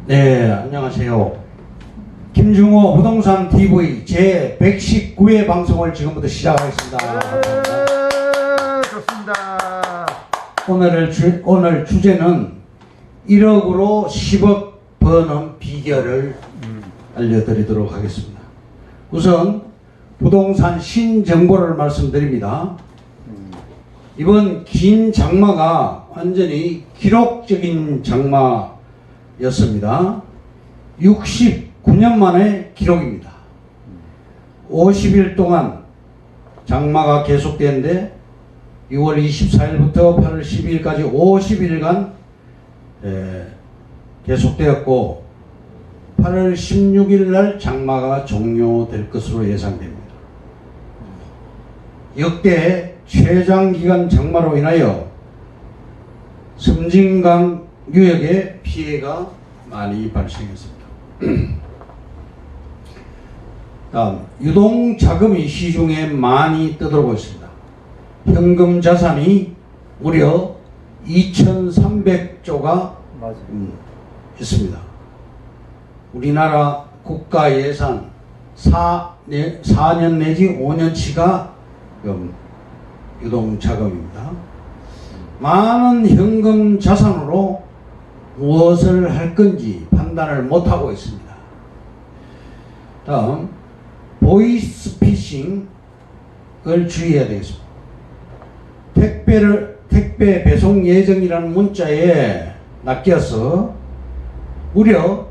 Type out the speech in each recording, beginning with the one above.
네, 안녕하세요. 김중호 부동산 TV 제 119회 방송을 지금부터 시작하겠습니다. 네, 좋습니다. 오늘 주제는 1억으로 10억 버는 비결을 알려드리도록 하겠습니다. 우선 부동산 신정보를 말씀드립니다. 이번 긴 장마가 완전히 기록적인 장마였습니다. 69년 만의 기록입니다. 50일 동안 장마가 계속되는데 6월 24일부터 8월 12일까지 50일간 계속되었고 8월 16일 날 장마가 종료될 것으로 예상됩니다. 역대 최장기간 장마로 인하여 섬진강 유역에 피해가 많이 발생했습니다. 다음, 유동자금이 시중에 많이 떠들고 있습니다. 현금 자산이 무려 2,300조가 있습니다. 우리나라 국가 예산 4년 내지 5년치가 유동자금입니다. 많은 현금 자산으로 무엇을 할 건지 판단을 못하고 있습니다. 다음, 보이스피싱을 주의해야 되겠습니다. 택배 배송 예정이라는 문자에 낚여서 무려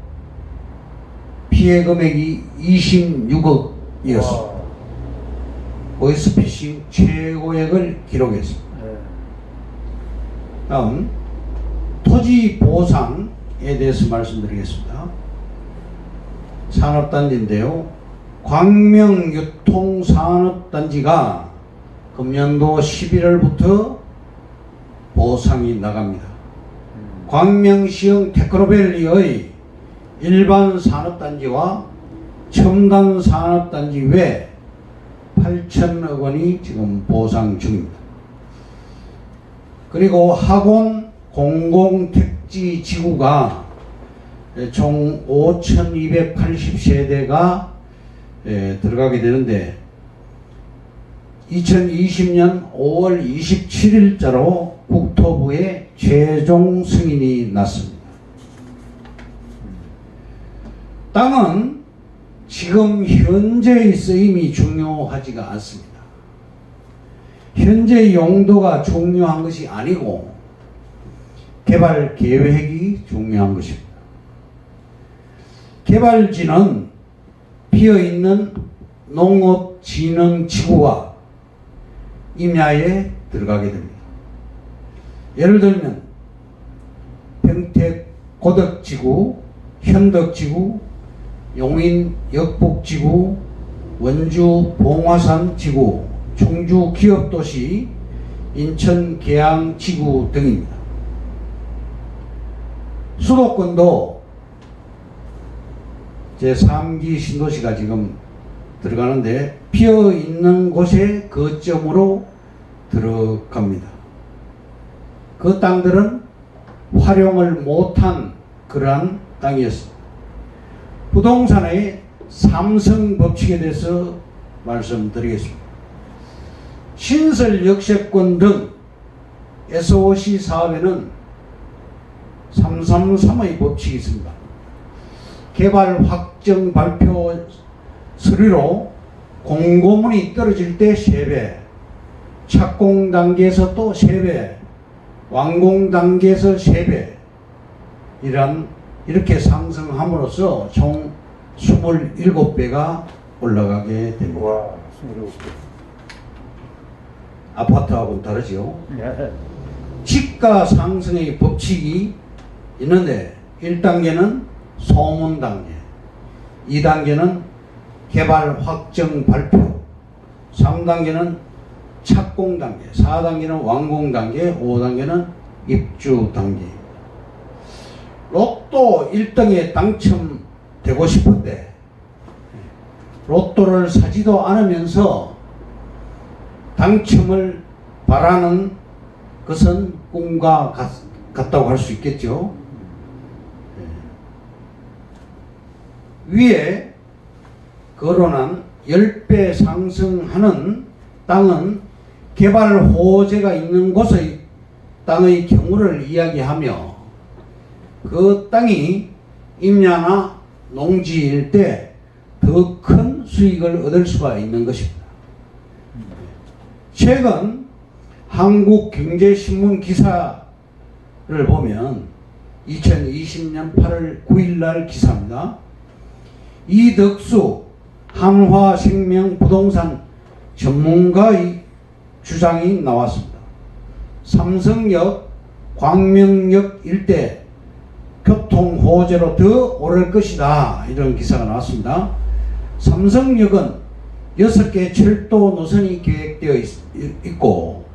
피해 금액이 26억이었습니다. 보이스피싱 최고액을 기록했습니다. 다음, 토지 보상에 대해서 말씀드리겠습니다. 산업단지인데요. 광명유통산업단지가 금년도 11월부터 보상이 나갑니다. 광명시형 테크노밸리의 일반 산업단지와 첨단 산업단지 외 8천억 원이 지금 보상 중입니다. 그리고 학원 공공택지 지구가 총 5,280세대가 들어가게 되는데 2020년 5월 27일자로 국토부에 최종 승인이 났습니다. 땅은 지금 현재의 쓰임이 중요하지가 않습니다. 현재 용도가 중요한 것이 아니고 개발 계획이 중요한 것입니다. 개발지는 비어있는 농업진흥지구와 임야에 들어가게 됩니다. 예를 들면 평택 고덕지구, 현덕지구, 용인 역북지구, 원주 봉화산지구, 충주 기업도시, 인천 계양지구 등입니다. 수도권도 제3기 신도시가 지금 들어가는데 비어있는 곳에 거점으로 들어갑니다. 그 땅들은 활용을 못한 그러한 땅이었습니다. 부동산의 삼성법칙에 대해서 말씀드리겠습니다. 신설 역세권 등 SOC 사업에는 333의 법칙이 있습니다. 개발 확정 발표 서류로 공고문이 떨어질 때 3배, 착공 단계에서 또 3배, 완공 단계에서 3배, 이렇게 상승함으로써 총 27배가 올라가게 됩니다. 와, 27배. 아파트하고는 다르죠. 네. 지가 상승의 법칙이 있는데 1단계는 소문 단계, 2단계는 개발 확정 발표, 3단계는 착공 단계, 4단계는 완공 단계, 5단계는 입주 단계. 로또 1등에 당첨되고 싶은데 로또를 사지도 않으면서 당첨을 바라는 것은 꿈과 같다고 할 수 있겠죠. 위에 거론한 10배 상승하는 땅은 개발 호재가 있는 곳의 땅의 경우를 이야기하며 그 땅이 임야나 농지일 때 더 큰 수익을 얻을 수가 있는 것입니다. 최근 한국경제신문 기사를 보면 2020년 8월 9일 날 기사입니다. 이덕수 한화생명 부동산 전문가의 주장이 나왔습니다. 삼성역, 광명역 일대 교통 호재로 더 오를 것이다, 이런 기사가 나왔습니다. 삼성역은 6개 철도 노선이 계획되어 있고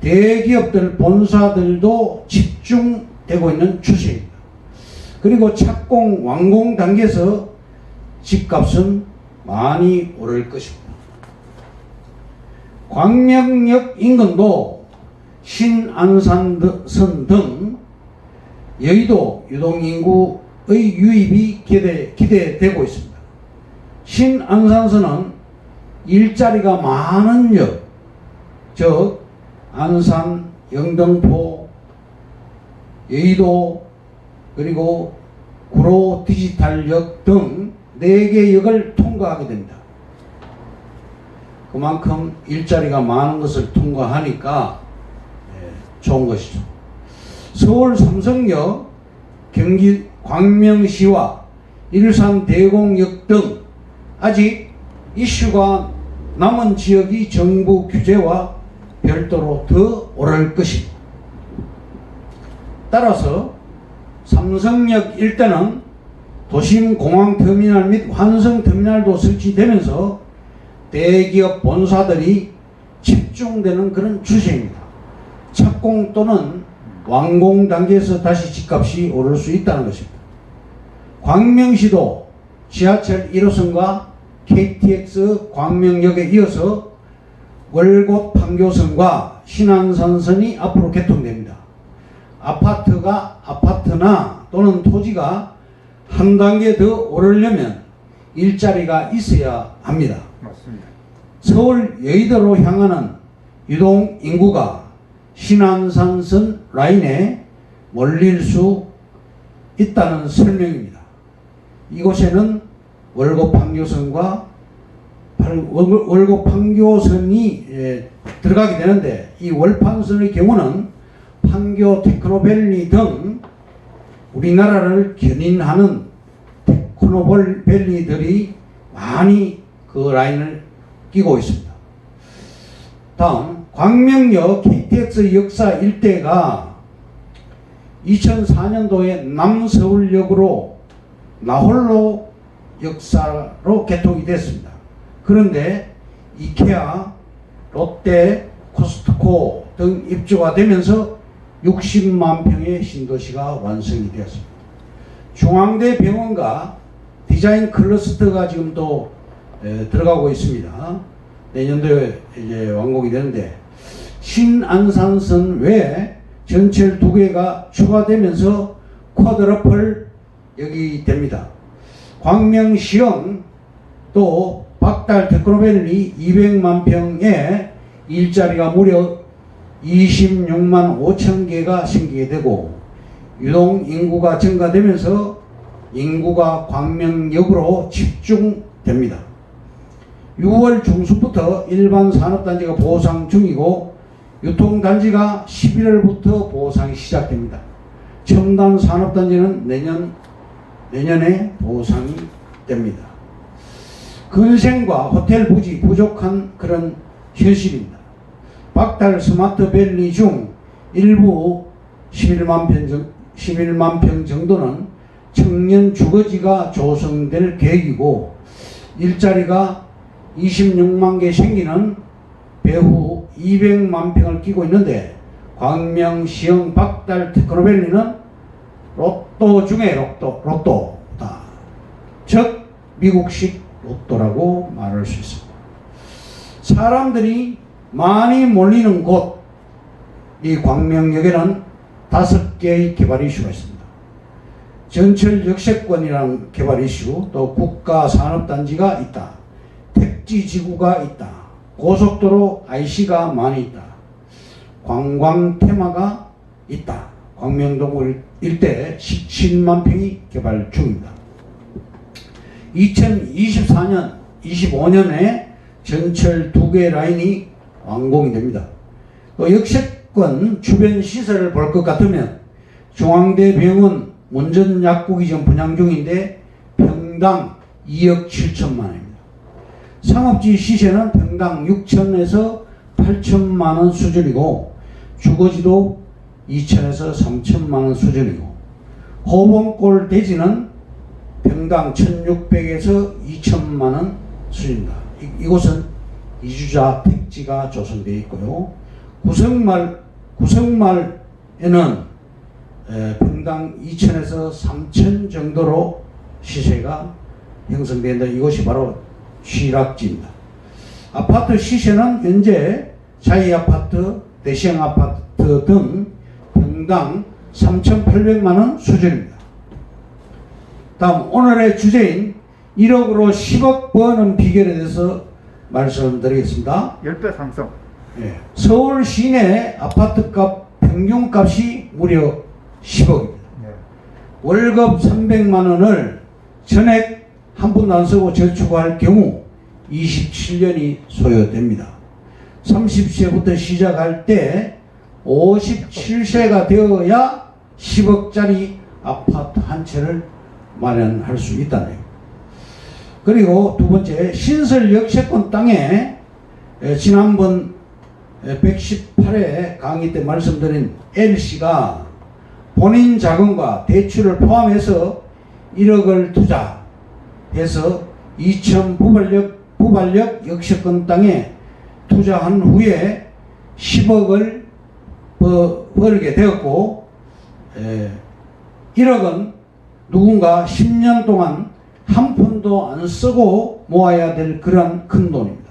대기업들 본사들도 집중되고 있는 추세입니다. 그리고 착공 완공 단계에서 집값은 많이 오를 것입니다. 광명역 인근도 신안산선 등 여의도 유동인구의 유입이 기대되고 있습니다. 신안산선은 일자리가 많은 역, 즉 안산, 영등포, 여의도, 그리고 구로 디지털역 등 4개 역을 통과하게 됩니다. 그만큼 일자리가 많은 것을 통과하니까 좋은 것이죠. 서울 삼성역, 경기 광명시와 일산 대공역 등 아직 이슈가 남은 지역이 정부 규제와 별도로 더 오를 것입니다. 따라서 삼성역 일대는 도심 공항터미널 및 환승터미널도 설치되면서 대기업 본사들이 집중되는 그런 추세입니다. 착공 또는 완공 단계에서 다시 집값이 오를 수 있다는 것입니다. 광명시도 지하철 1호선과 KTX 광명역에 이어서 월곶 판교선과 신안산선이 앞으로 개통됩니다. 아파트나 또는 토지가 한 단계 더 오르려면 일자리가 있어야 합니다. 맞습니다. 서울 여의도로 향하는 유동 인구가 신안산선 라인에 몰릴 수 있다는 설명입니다. 이곳에는 월곶 판교선과 월곶 판교선이 들어가게 되는데, 이 월판선의 경우는 판교 테크노밸리 등 우리나라를 견인하는 테크노밸리들이 많이 그 라인을 끼고 있습니다. 다음, 광명역 KTX 역사 일대가 2004년도에 남서울역으로 나홀로 역사로 개통이 됐습니다. 그런데 이케아, 롯데, 코스트코 등 입주가 되면서 60만 평의 신도시가 완성이 되었습니다. 중앙대 병원과 디자인 클러스터가 지금 또 들어가고 있습니다. 내년도에 이제 완공이 되는데, 신안산선 외에 전철 2개가 추가되면서 쿼드러플 역이 됩니다. 광명시형 또 박달 테크노밸리 200만 평의 일자리가 무려 26만 5천 개가 생기게 되고, 유동 인구가 증가되면서 인구가 광명역으로 집중됩니다. 6월 중순부터 일반 산업단지가 보상 중이고, 유통단지가 11월부터 보상이 시작됩니다. 첨단 산업단지는 내년에 보상이 됩니다. 근생과 호텔 부지 부족한 그런 현실입니다. 박달 스마트밸리 중 일부 11만 평 정도는 청년 주거지가 조성될 계획이고, 일자리가 26만 개 생기는 배후 200만 평을 끼고 있는데, 광명시형 박달 테크노밸리는 로또 중에 로또다. 즉 미국식 로또라고 말할 수 있습니다. 사람들이 많이 몰리는 곳, 이 광명역에는 5개의 개발 이슈가 있습니다. 전철 역세권이라는 개발 이슈, 또 국가산업단지가 있다. 택지지구가 있다. 고속도로 IC가 많이 있다. 관광 테마가 있다. 광명동 일대 17만 평이 개발 중입니다. 2024년, 25년에 전철 2개 라인이 완공이 됩니다. 또 역세권 주변 시설을 볼 것 같으면 중앙대병원 문전약국이 지금 분양 중인데 평당 2억 7천만 원입니다. 상업지 시세는 평당 6천에서 8천만 원 수준이고 주거지도 2천에서 3천만 원 수준이고 호봉골 대지는 평당 1,600에서 2천만 원 수준입니다. 이곳은 이주자 택지가 조성되어 있고요. 구성말에는 평당 2천에서 3천 정도로 시세가 형성된다. 이곳이 바로 취락지입니다. 아파트 시세는 현재 자이아파트, 대시형아파트 등 평당 3,800만 원 수준입니다. 다음 오늘의 주제인 1억으로 10억 버는 비결에 대해서 말씀드리겠습니다. 10배 상승. 서울 시내 아파트값 평균값이 무려 10억입니다. 월급 300만 원을 전액 한 푼도 안 쓰고 저축할 경우 27년이 소요됩니다. 30세부터 시작할 때 57세가 되어야 10억짜리 아파트 한 채를 마련할 수 있다네요. 그리고 두 번째, 신설 역세권 땅에 지난번 118회 강의 때 말씀드린 L씨가 본인 자금과 대출을 포함해서 1억을 투자해서 2000 부발력 역세권 땅에 투자한 후에 10억을 벌게 되었고 1억은 누군가 10년 동안 한 푼도 안 쓰고 모아야 될 그런 큰 돈입니다.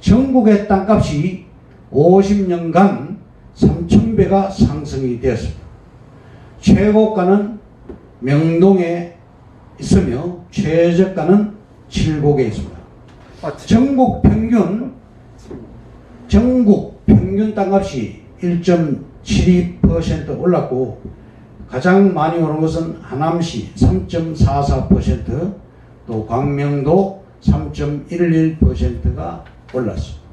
전국의 땅값이 50년간 3,000배가 상승이 되었습니다. 최고가는 명동에 있으며 최저가는 칠곡에 있습니다. 전국 평균 땅값이 1.72% 올랐고 가장 많이 오른 것은 하남시 3.44%, 또 광명도 3.11%가 올랐습니다.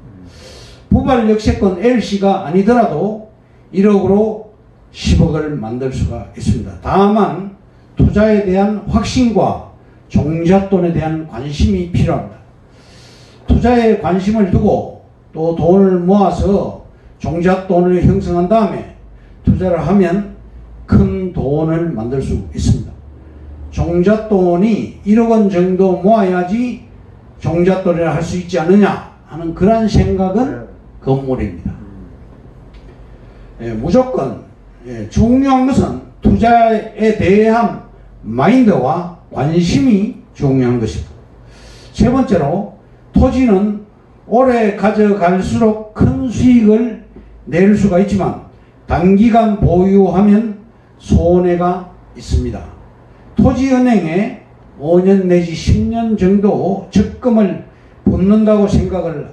부발 역세권 L씨가 아니더라도 1억으로 10억을 만들 수가 있습니다. 다만 투자에 대한 확신과 종잣돈에 대한 관심이 필요합니다. 투자에 관심을 두고 또 돈을 모아서 종잣돈을 형성한 다음에 투자를 하면 큰 돈을 만들 수 있습니다. 종잣돈이 1억 원 정도 모아야지 종잣돈이라 할 수 있지 않느냐 하는 그런 생각은 건물입니다. 무조건 중요한 것은 투자에 대한 마인드와 관심이 중요한 것입니다. 세 번째로, 토지는 오래 가져갈수록 큰 수익을 낼 수가 있지만 단기간 보유하면 손해가 있습니다. 토지은행에 5년 내지 10년 정도 적금을 붓는다고 생각을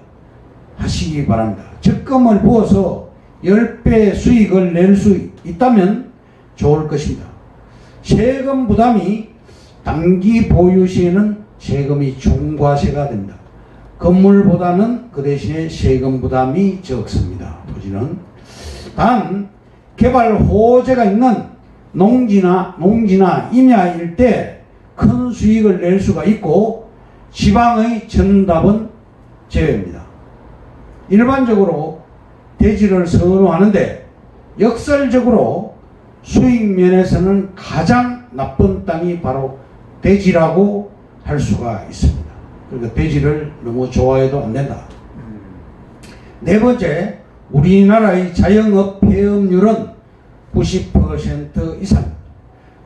하시기 바랍니다. 적금을 부어서 10배 수익을 낼 수 있다면 좋을 것입니다. 세금 부담이 단기 보유 시에는 세금이 중과세가 됩니다. 건물보다는 그 대신에 세금 부담이 적습니다. 토지는. 단 개발 호재가 있는 농지나 임야일 때 큰 수익을 낼 수가 있고 지방의 전답은 제외입니다. 일반적으로 대지를 선호하는데 역설적으로 수익 면에서는 가장 나쁜 땅이 바로 대지라고 할 수가 있습니다. 그러니까 대지를 너무 좋아해도 안 된다. 네 번째, 우리나라의 자영업 폐업률은 90% 이상.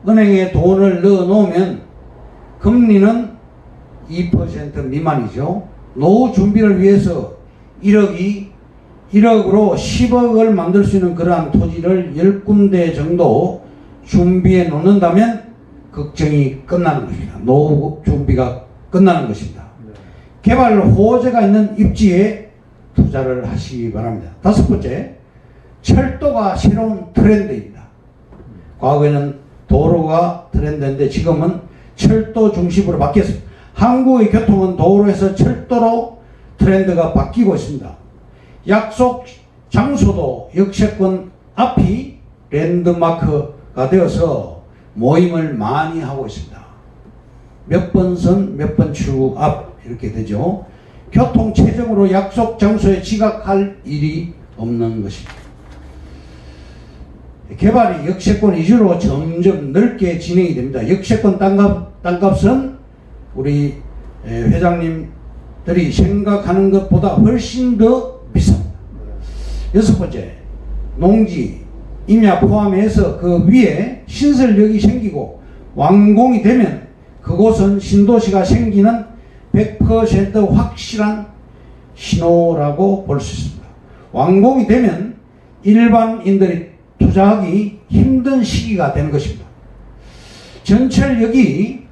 은행에 돈을 넣어 놓으면 금리는 2% 미만이죠. 노후 준비를 위해서 1억으로 10억을 만들 수 있는 그러한 토지를 10군데 정도 준비해 놓는다면 걱정이 끝나는 것입니다. 노후 준비가 끝나는 것입니다. 네. 개발 호재가 있는 입지에 투자를 하시기 바랍니다. 다섯 번째, 철도가 새로운 트렌드입니다. 과거에는 도로가 트렌드인데 지금은 철도 중심으로 바뀌었습니다. 한국의 교통은 도로에서 철도로 트렌드가 바뀌고 있습니다. 약속 장소도 역세권 앞이 랜드마크가 되어서 모임을 많이 하고 있습니다. 몇 번 선, 몇 번 출구 앞 이렇게 되죠. 교통 체증으로 약속 장소에 지각할 일이 없는 것입니다. 개발이 역세권 위주로 점점 넓게 진행이 됩니다. 역세권 땅값은 우리 회장님들이 생각하는 것보다 훨씬 더 비쌉니다. 여섯 번째, 농지, 임야 포함해서 그 위에 신설역이 생기고 완공이 되면 그곳은 신도시가 생기는 100% 확실한 신호라고 볼 수 있습니다. 완공이 되면 일반인들이 투자하기 힘든 시기가 되는 것입니다. 전철역이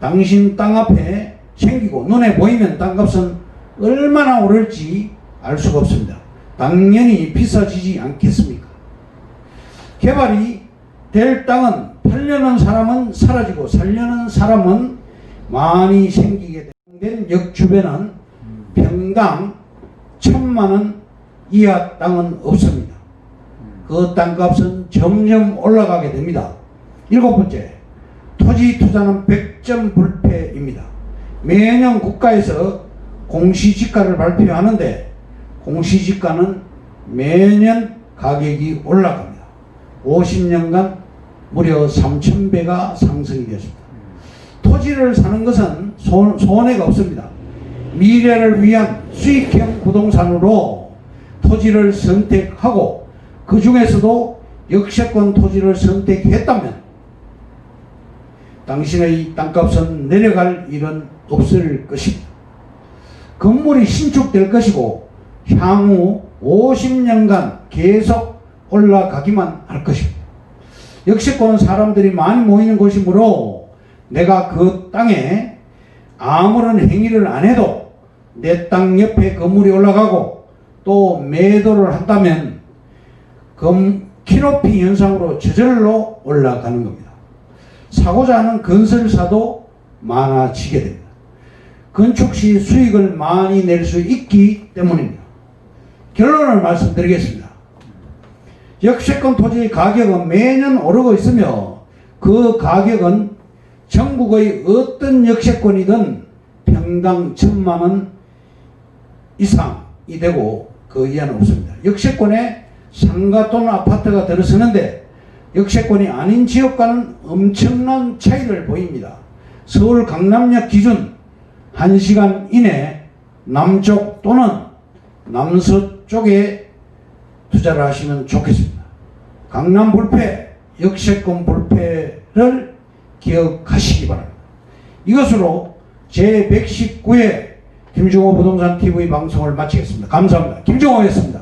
당신 땅 앞에 생기고 눈에 보이면 땅값은 얼마나 오를지 알 수가 없습니다. 당연히 비싸지지 않겠습니까? 개발이 될 땅은 팔려는 사람은 사라지고 살려는 사람은 많이 생기게 된 역 주변은 평당 1,000만 원 이하 땅은 없습니다. 그 땅값은 점점 올라가게 됩니다. 일곱 번째, 토지 투자는 100점 불패입니다. 매년 국가에서 공시지가를 발표하는데 공시지가는 매년 가격이 올라갑니다. 50년간 무려 3,000배가 상승이 되었습니다. 토지를 사는 것은 손해가 없습니다. 미래를 위한 수익형 부동산으로 토지를 선택하고 그 중에서도 역세권 토지를 선택했다면 당신의 땅값은 내려갈 일은 없을 것입니다. 건물이 신축될 것이고 향후 50년간 계속 올라가기만 할 것입니다. 역세권은 사람들이 많이 모이는 곳이므로 내가 그 땅에 아무런 행위를 안 해도 내 땅 옆에 건물이 올라가고 또 매도를 한다면 키높이 현상으로 저절로 올라가는 겁니다. 사고자 하는 건설사도 많아지게 됩니다. 건축 시 수익을 많이 낼 수 있기 때문입니다. 결론을 말씀드리겠습니다. 역세권 토지의 가격은 매년 오르고 있으며 그 가격은 전국의 어떤 역세권이든 평당 1,000만 원 이상이 되고 그 이하는 없습니다. 역세권에 상가 또는 아파트가 들어서는데 역세권이 아닌 지역과는 엄청난 차이를 보입니다. 서울 강남역 기준 1시간 이내 남쪽 또는 남서쪽에 투자를 하시면 좋겠습니다. 강남 불패, 역세권 불패를 기억하시기 바랍니다. 이것으로 제119회 김종호 부동산 TV 방송을 마치겠습니다. 감사합니다. 김종호였습니다.